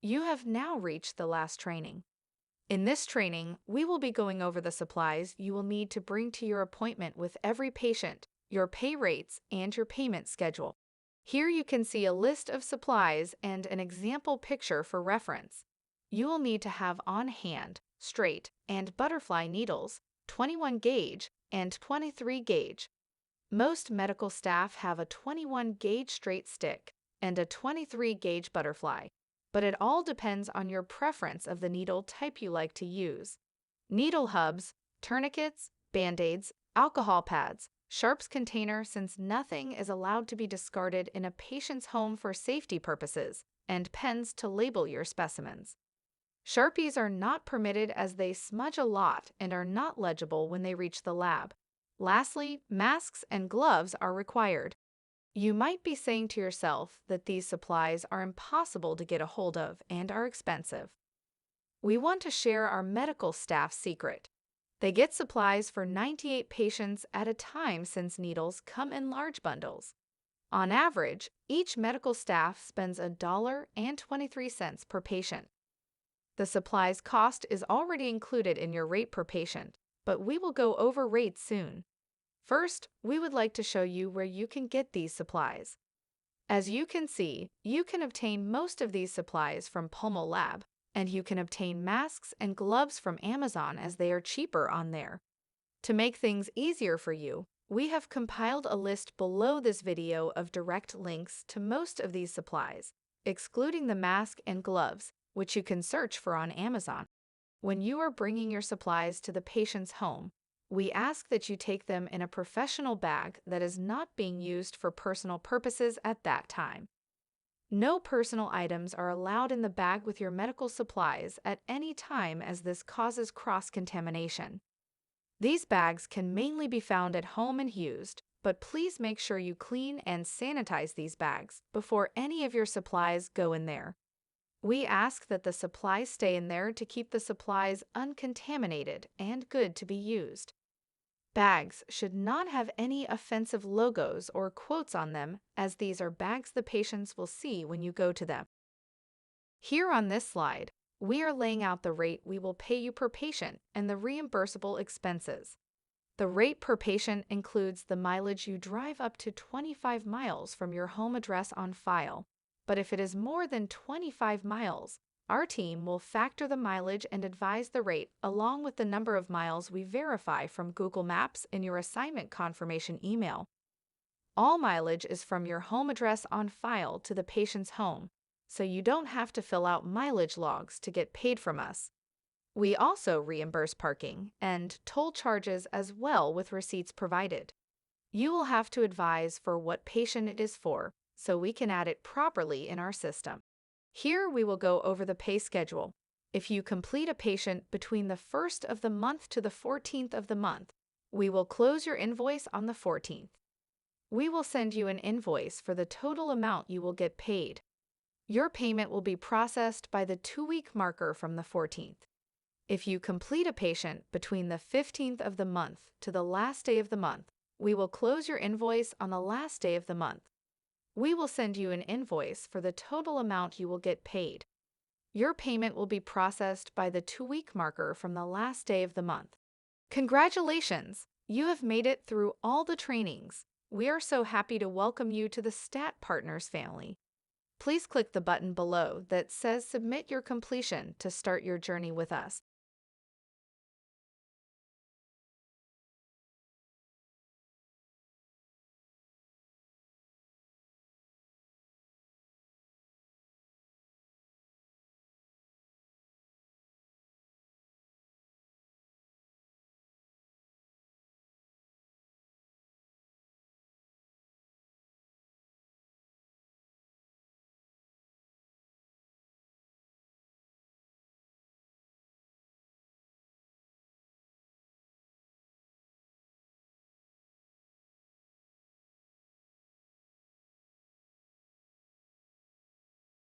You have now reached the last training. In this training, we will be going over the supplies you will need to bring to your appointment with every patient, your pay rates, and your payment schedule. Here you can see a list of supplies and an example picture for reference. You will need to have on hand straight and butterfly needles, 21 gauge and 23 gauge. Most medical staff have a 21 gauge straight stick and a 23 gauge butterfly, but it all depends on your preference of the needle type you like to use. Needle hubs, tourniquets, band-aids, alcohol pads, sharps container since nothing is allowed to be discarded in a patient's home for safety purposes, and pens to label your specimens. Sharpies are not permitted as they smudge a lot and are not legible when they reach the lab. Lastly, masks and gloves are required. You might be saying to yourself that these supplies are impossible to get a hold of and are expensive. We want to share our medical staff's secret. They get supplies for 98 patients at a time since needles come in large bundles. On average, each medical staff spends $1.23 per patient. The supplies cost is already included in your rate per patient, but we will go over rates soon. First, we would like to show you where you can get these supplies. As you can see, you can obtain most of these supplies from Pulmo Lab, and you can obtain masks and gloves from Amazon as they are cheaper on there. To make things easier for you, we have compiled a list below this video of direct links to most of these supplies, excluding the mask and gloves, which you can search for on Amazon. When you are bringing your supplies to the patient's home, we ask that you take them in a professional bag that is not being used for personal purposes at that time. No personal items are allowed in the bag with your medical supplies at any time as this causes cross-contamination. These bags can mainly be found at home and used, but please make sure you clean and sanitize these bags before any of your supplies go in there. We ask that the supplies stay in there to keep the supplies uncontaminated and good to be used. Bags should not have any offensive logos or quotes on them, as these are bags the patients will see when you go to them. Here on this slide, we are laying out the rate we will pay you per patient and the reimbursable expenses. The rate per patient includes the mileage you drive up to 25 miles from your home address on file, but if it is more than 25 miles, our team will factor the mileage and advise the rate along with the number of miles we verify from Google Maps in your assignment confirmation email. All mileage is from your home address on file to the patient's home, so you don't have to fill out mileage logs to get paid from us. We also reimburse parking and toll charges as well with receipts provided. You will have to advise for what patient it is for, so we can add it properly in our system. Here we will go over the pay schedule. If you complete a patient between the 1st of the month to the 14th of the month, we will close your invoice on the 14th. We will send you an invoice for the total amount you will get paid. Your payment will be processed by the 2-week marker from the 14th. If you complete a patient between the 15th of the month to the last day of the month, we will close your invoice on the last day of the month. We will send you an invoice for the total amount you will get paid. Your payment will be processed by the 2-week marker from the last day of the month. Congratulations! You have made it through all the trainings. We are so happy to welcome you to the Stat Partners family. Please click the button below that says Submit Your Completion to start your journey with us.